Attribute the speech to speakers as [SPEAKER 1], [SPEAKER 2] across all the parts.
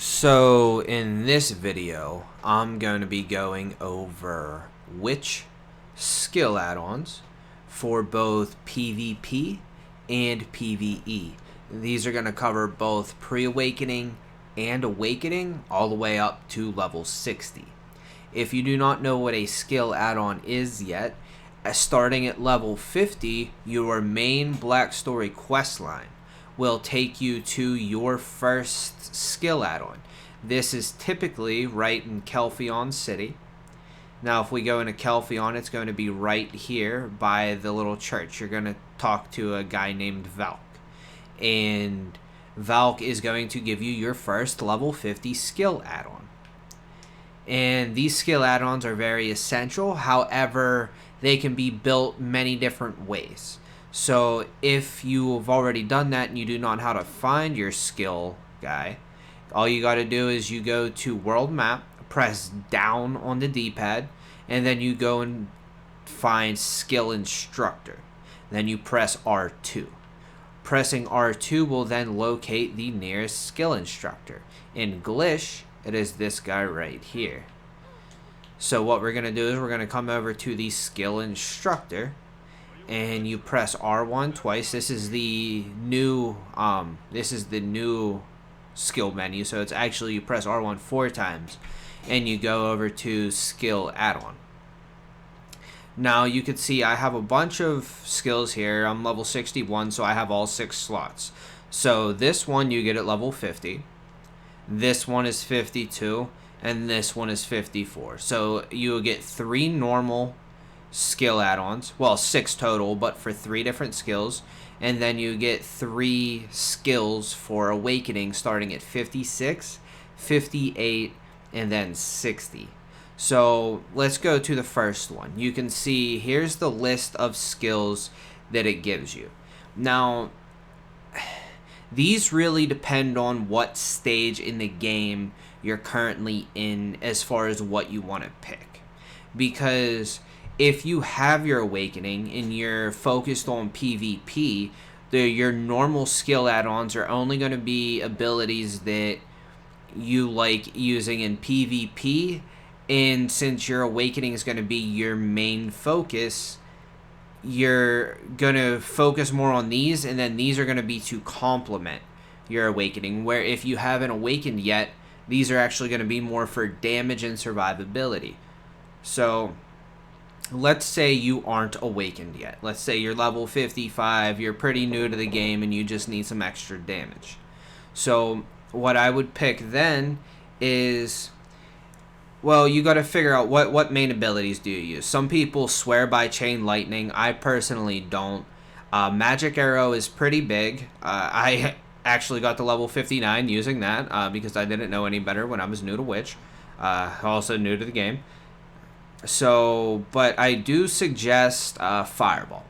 [SPEAKER 1] So in this video, I'm going to be going over which skill add-ons for both PvP and PvE. These are going to cover both pre-awakening and awakening all the way up to level 60. If you do not know what a skill add-on is yet, starting at level 50, your main Black Story questline will take you to your first skill add-on. This is typically right in Kelphion City. Now if we go into Kelphion, it's going to be right here by the little church. You're going to talk to a guy named Valk. And Valk is going to give you your first level 50 skill add-on. And these skill add-ons are very essential. However, they can be built many different ways. So if you've already done that and you do not know how to find your skill guy, all you got to do is you go to world map, press down on the D-pad, and then you go and find skill instructor. Then you press R2. Pressing R2 will then locate the nearest skill instructor. In Glitch, it is this guy right here. So what we're going to do is we're going to come over to the skill instructor, and you press R1 twice. This is the new skill menu. So it's actually, you press R1 4 times and you go over to skill add-on. Now you can see I have a bunch of skills here. I'm level 61, so I have all 6 slots. So this one you get at level 50. This one is 52 and this one is 54. So you will get 3 normal skill add-ons, well 6 total, but for 3 different skills, and then you get 3 skills for awakening starting at 56, 58, and then 60. So let's go to the first one. You can see here's the list of skills that it gives you. Now these really depend on what stage in the game you're currently in as far as what you want to pick, because if you have your awakening and you're focused on PvP, your normal skill add-ons are only going to be abilities that you like using in PvP, and since your awakening is going to be your main focus, you're going to focus more on these, and then these are going to be to complement your awakening, where if you haven't awakened yet, these are actually going to be more for damage and survivability. So let's say you aren't awakened yet. Let's say you're level 55, you're pretty new to the game, and you just need some extra damage. So what I would pick then is, well, you got to figure out what main abilities do you use. Some people swear by Chain Lightning. I personally don't. Magic Arrow is pretty big. I actually got to level 59 using that because I didn't know any better when I was new to Witch. Also new to the game. So, but I do suggest Fireball.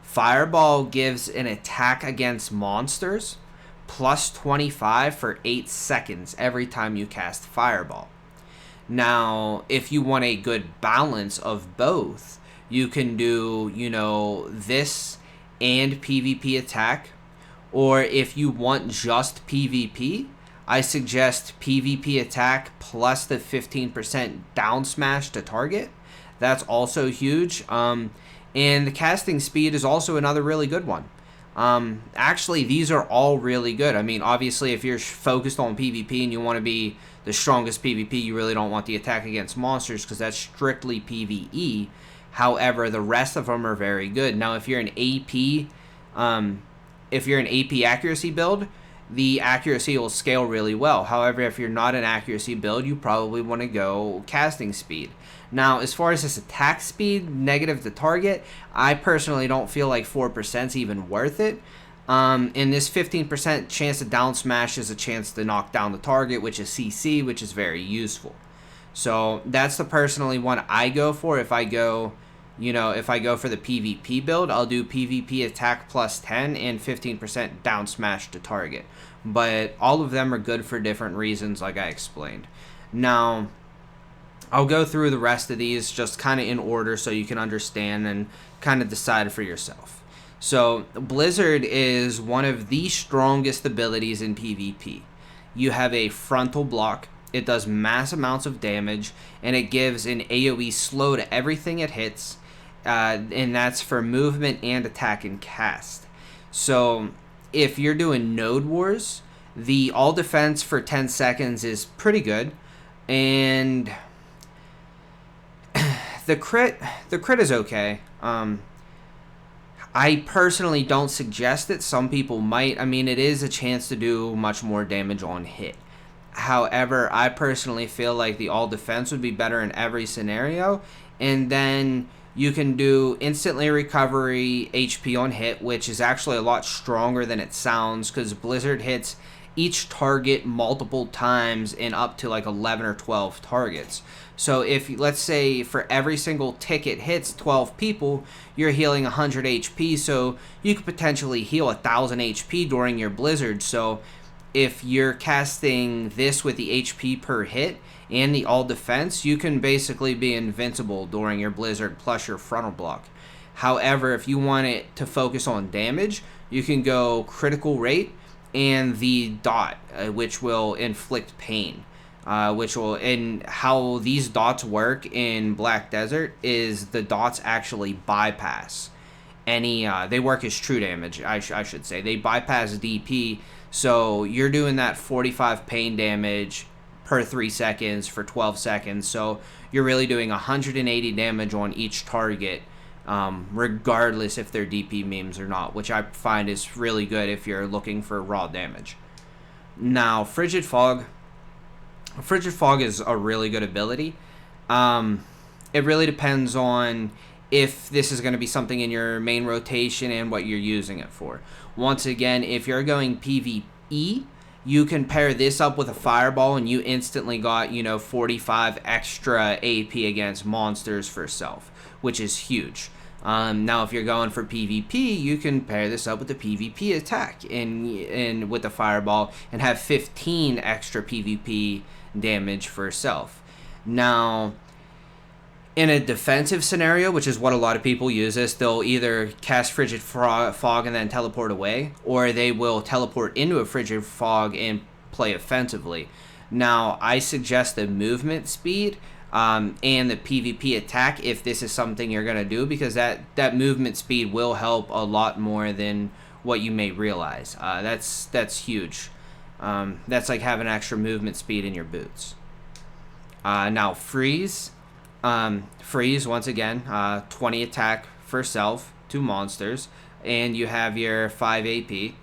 [SPEAKER 1] Fireball gives an attack against monsters plus 25 for 8 seconds every time you cast Fireball. Now, if you want a good balance of both, you can do, this and PvP attack. Or if you want just PvP, I suggest PvP attack plus the 15% down smash to target. That's also huge. And the casting speed is also another really good one. Actually, these are all really good. I mean, obviously, if you're focused on PvP and you want to be the strongest PvP, you really don't want the attack against monsters because that's strictly PvE. However, the rest of them are very good. Now, if you're an AP accuracy build, the accuracy will scale really well. However, if you're not an accuracy build, you probably want to go casting speed. Now, as far as this attack speed, negative to target, I personally don't feel like 4% is even worth it. And this 15% chance to down smash is a chance to knock down the target, which is CC, which is very useful. So that's the personally one I go for. If I go for the PvP build, I'll do PvP attack plus 10 and 15% down smash to target. But all of them are good for different reasons, like I explained. Now, I'll go through the rest of these just kind of in order so you can understand and kind of decide for yourself. So Blizzard is one of the strongest abilities in PvP. you have a frontal block. It does mass amounts of damage, and it gives an AoE slow to everything it hits, and that's for movement and attack and cast. So if you're doing Node Wars, the all defense for 10 seconds is pretty good, and the crit is okay. I personally don't suggest it. Some people might. I mean, it is a chance to do much more damage on hit. However, I personally feel like the all defense would be better in every scenario, and then you can do instantly recovery HP on hit, which is actually a lot stronger than it sounds, because Blizzard hits each target multiple times in up to like 11 or 12 targets. So if, let's say, for every single ticket hits 12 people, you're healing 100 HP, so you could potentially heal 1,000 HP during your Blizzard. So if you're casting this with the HP per hit and the all defense, you can basically be invincible during your Blizzard plus your frontal block. However, if you want it to focus on damage, you can go critical rate and the dot, which will inflict pain. And how these dots work in Black Desert is the dots actually bypass any, they work as true damage, I should say. They bypass DP, so you're doing that 45 pain damage per 3 seconds for 12 seconds, so you're really doing 180 damage on each target, regardless if they're DP memes or not, which I find is really good if you're looking for raw damage. Now, Frigid Fog is a really good ability. It really depends on if this is going to be something in your main rotation and what you're using it for. Once again, if you're going PvE, you can pair this up with a fireball and you instantly got, 45 extra AP against monsters for self, which is huge. Now, if you're going for PvP, you can pair this up with the PvP attack and with the fireball and have 15 extra PvP damage for self. Now, in a defensive scenario, which is what a lot of people use this, they'll either cast Frigid Fog and then teleport away, or they will teleport into a Frigid Fog and play offensively. Now, I suggest the movement speed and the PvP attack if this is something you're going to do, because that movement speed will help a lot more than what you may realize. That's huge. That's like having extra movement speed in your boots. Now, Freeze. Freeze, once again, 20 attack for self to monsters, and you have your 5 AP.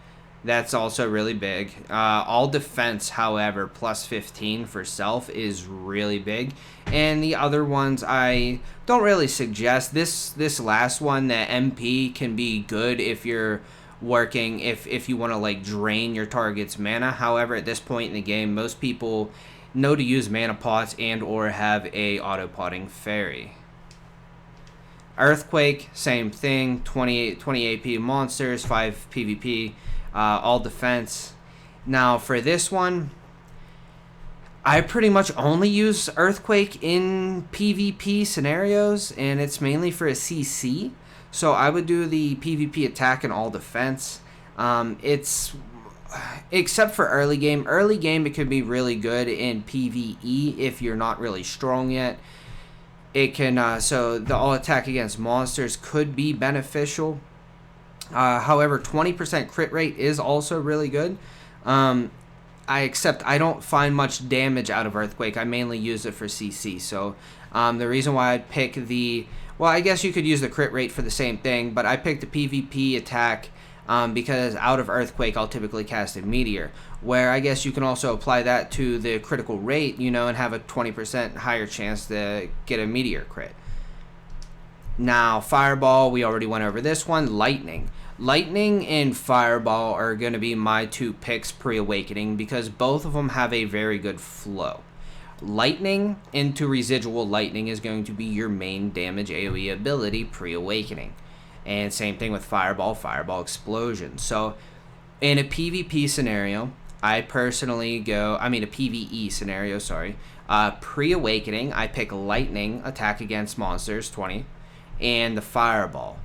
[SPEAKER 1] That's also really big. All defense, however, plus 15 for self is really big. And the other ones I don't really suggest. This last one, the MP, can be good if you're working, if you want to like drain your target's mana. However, at this point in the game, most people know to use mana pots and or have a auto-potting fairy. Earthquake, same thing, 20 AP monsters, 5 PvP, all defense. Now for this one, I pretty much only use Earthquake in PvP scenarios, and it's mainly for a CC. So I would do the PvP attack and all defense. It's except for early game. Early game, it could be really good in PvE if you're not really strong yet. It can, so the all attack against monsters could be beneficial. However, 20% crit rate is also really good. I don't find much damage out of Earthquake. I mainly use it for CC. So the reason why I'd pick well, I guess you could use the crit rate for the same thing, but I picked the PvP attack because out of Earthquake, I'll typically cast a Meteor, where I guess you can also apply that to the critical rate, and have a 20% higher chance to get a Meteor crit. Now, Fireball, we already went over this one. Lightning. Lightning and Fireball are going to be my two picks pre-awakening because both of them have a very good flow. Lightning into Residual Lightning is going to be your main damage AoE ability pre-awakening. And same thing with Fireball Explosion. So in a PvP scenario, I personally go, a PvE scenario, sorry. Pre-awakening, I pick Lightning, attack against monsters, 20. And the Fireball,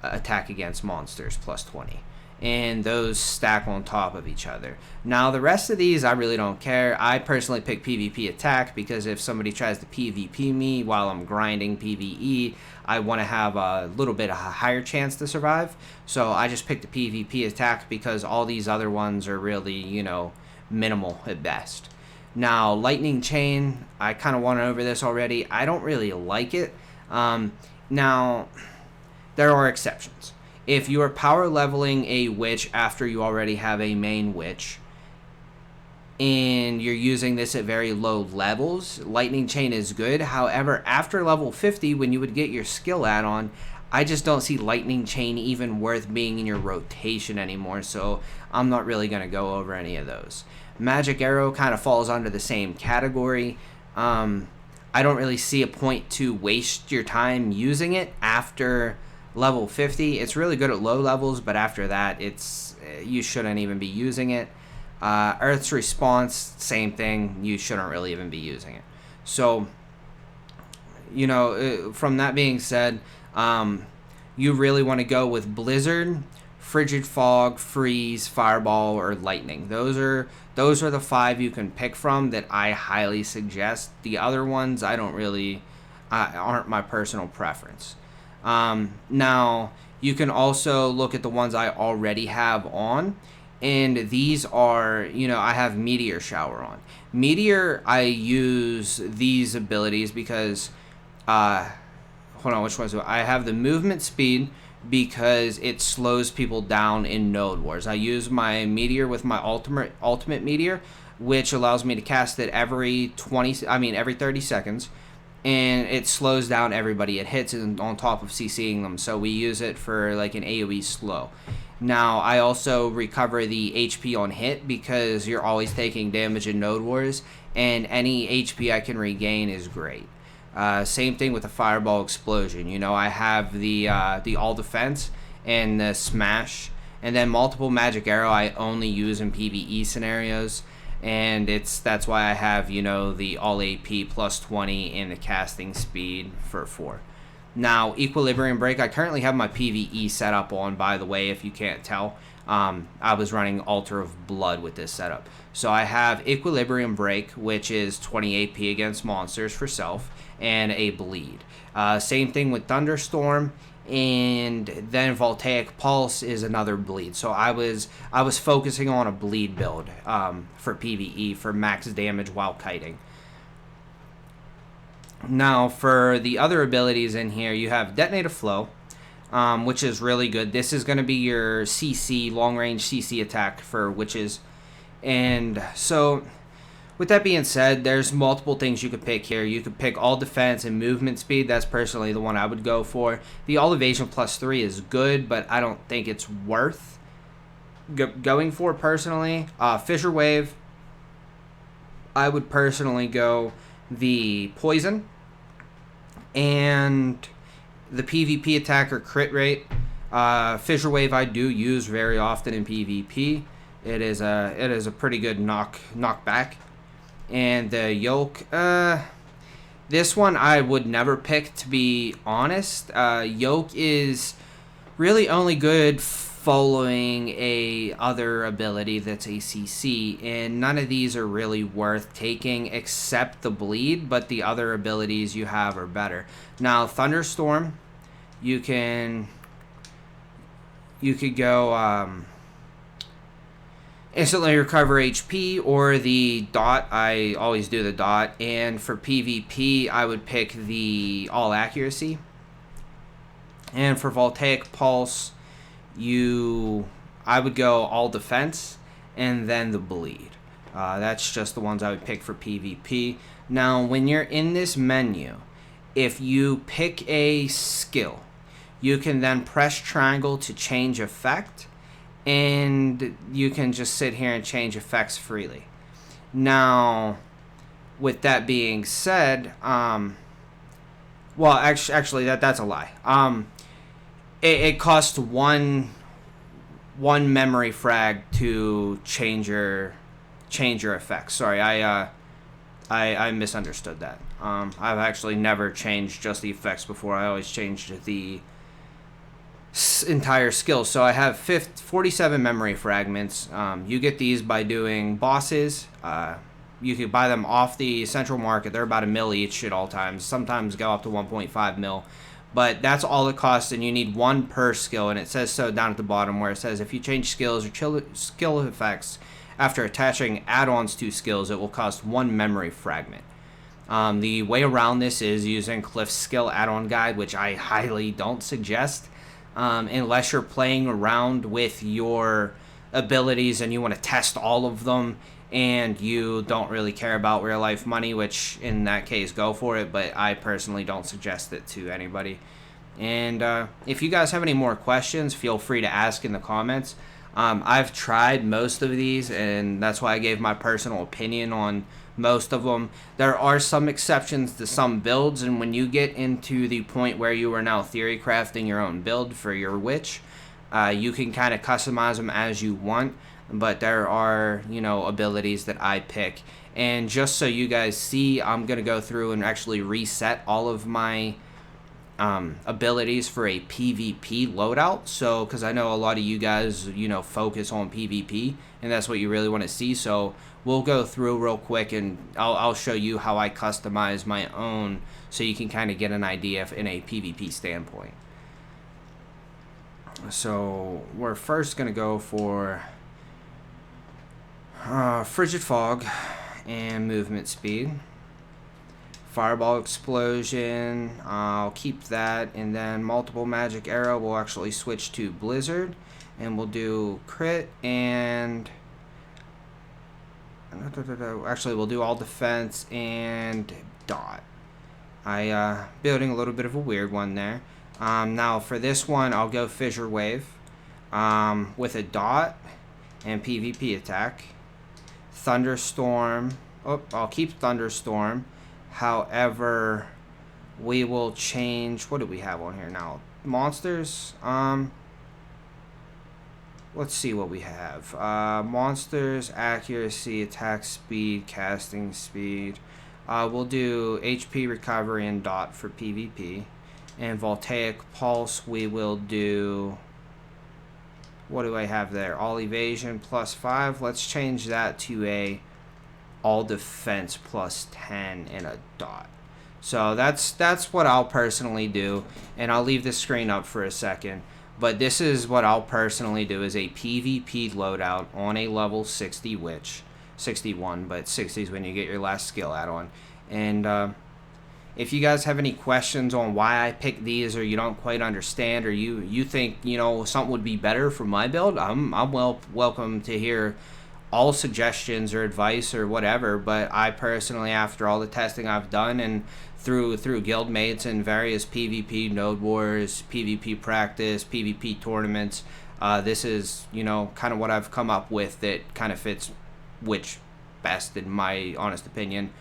[SPEAKER 1] attack against monsters, plus 20. and those stack on top of each other. Now the rest of these I really don't care. I personally pick PvP attack because if somebody tries to PvP me while I'm grinding PvE, I want to have a little bit of a higher chance to survive. So I just pick the PvP attack because all these other ones are really, you know, minimal at best. Now lightning chain, I kind of went over this already. I don't really like it. Now there are exceptions. If you are power leveling a witch after you already have a main witch, and you're using this at very low levels, lightning chain is good. However, after level 50, when you would get your skill add-on, I just don't see lightning chain even worth being in your rotation anymore, so I'm not really going to go over any of those. Magic arrow kind of falls under the same category. I don't really see a point to waste your time using it after level 50. It's really good at low levels, but after that, you shouldn't even be using it. Earth's response, same thing. You shouldn't really even be using it. So, you know, from that being said, you really want to go with Blizzard, Frigid Fog, Freeze, Fireball, or Lightning. Those are the 5 you can pick from that I highly suggest. The other ones I don't really aren't my personal preference. Now you can also look at the ones I already have on, and these are, you know, I have Meteor Shower on. Meteor, I use these abilities because, hold on, which ones do I have? The movement speed because it slows people down in Node Wars. I use my Meteor with my ultimate Meteor, which allows me to cast it every 30 seconds. And it slows down everybody it hits on top of CCing them. So we use it for like an AoE slow. Now, I also recover the HP on hit because you're always taking damage in Node Wars. And any HP I can regain is great. Same thing with the Fireball Explosion. You know, I have the All Defense and the Smash. And then multiple Magic Arrow I only use in PvE scenarios. And that's why I have, you know, the all AP plus 20 and the casting speed for 4. Now, Equilibrium Break, I currently have my PvE setup on, by the way, if you can't tell. I was running Altar of Blood with this setup. So I have Equilibrium Break, which is 20 AP against monsters for self, and a Bleed. Same thing with Thunderstorm. And then Voltaic Pulse is another bleed. So I was focusing on a bleed build for PvE for max damage while kiting. Now for the other abilities in here, you have Detonator Flow, which is really good. This is going to be your CC, long range CC attack for witches. And so with that being said, there's multiple things you could pick here. You could pick all defense and movement speed. That's personally the one I would go for. The all evasion plus 3 is good, but I don't think it's worth going for personally. Fissure Wave, I would personally go the poison and the PvP attacker crit rate. Fissure Wave I do use very often in PvP. It is a pretty good knockback. And the Yoke, this one I would never pick, to be honest. Yoke is really only good following a other ability that's a CC, and none of these are really worth taking except the Bleed, but the other abilities you have are better. Now, Thunderstorm, you could go instantly recover HP, or the dot. I always do the dot. And for PvP, I would pick the all accuracy. And for Voltaic Pulse, I would go all defense and then the bleed. That's just the ones I would pick for PvP. Now, when you're in this menu, if you pick a skill, you can then press triangle to change effect. And you can just sit here and change effects freely. Now, with that being said, well, actually, that's a lie. It costs one memory frag to change your effects. Sorry, I misunderstood that. I've actually never changed just the effects before. I always changed entire skill. So I have 47 memory fragments. You get these by doing bosses. You could buy them off the central market. They're about $1 mil each at all times. Sometimes go up to 1.5 mil. But that's all it costs, and you need one per skill. And it says so down at the bottom where it says if you change skills or skill effects after attaching add-ons to skills, it will cost 1 memory fragment. The way around this is using Cliff's skill add-on guide, which I highly don't suggest unless you're playing around with your abilities and you want to test all of them and you don't really care about real life money, which in that case go for it, but I personally don't suggest it to anybody. And if you guys have any more questions, feel free to ask in the comments. I've tried most of these, and that's why I gave my personal opinion on most of them. There are some exceptions to some builds, and when you get into the point where you are now theory crafting your own build for your witch, you can kind of customize them as you want, but there are, you know, abilities that I pick. And just so you guys see, I'm going to go through and actually reset all of my abilities for a PvP loadout. So, because I know a lot of you guys, you know, focus on PvP, and that's what you really want to see. So we'll go through real quick, and I'll show you how I customize my own, so you can kind of get an idea in a PvP standpoint. So we're first going to go for Frigid Fog and movement speed. Fireball explosion, I'll keep that, and then multiple magic arrow will actually switch to blizzard, and we'll do crit, and actually we'll do all defense and dot. Building a little bit of a weird one there. Now for this one I'll go fissure wave with a dot and PvP attack. Thunderstorm, I'll keep thunderstorm. However, we will change, what do we have on here now? Monsters, let's see what we have. Monsters, accuracy, attack speed, casting speed. We'll do HP recovery and dot for PvP. And voltaic pulse, we will do, what do I have there? All evasion +5. Let's change that to a all defense +10 and a dot. So that's what I'll personally do, and I'll leave the screen up for a second. But this is what I'll personally do, is a PvP loadout on a level 60 witch. 61, but 60 is when you get your last skill add-on. And if you guys have any questions on why I picked these, or you don't quite understand, or you think, you know, something would be better for my build, I'm welcome to hear all suggestions or advice or whatever. But I personally, after all the testing I've done and through guildmates and various PvP node wars, PvP practice, PvP tournaments, this is, you know, kind of what I've come up with that kind of fits witch best in my honest opinion.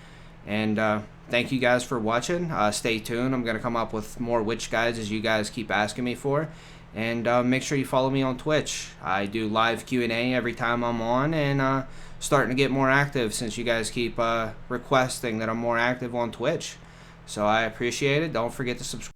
[SPEAKER 1] And thank you guys for watching. Stay tuned. I'm gonna come up with more witch guides as you guys keep asking me for. And make sure you follow me on Twitch. I do live Q&A every time I'm on, and starting to get more active since you guys keep requesting that I'm more active on Twitch. So I appreciate it. Don't forget to subscribe.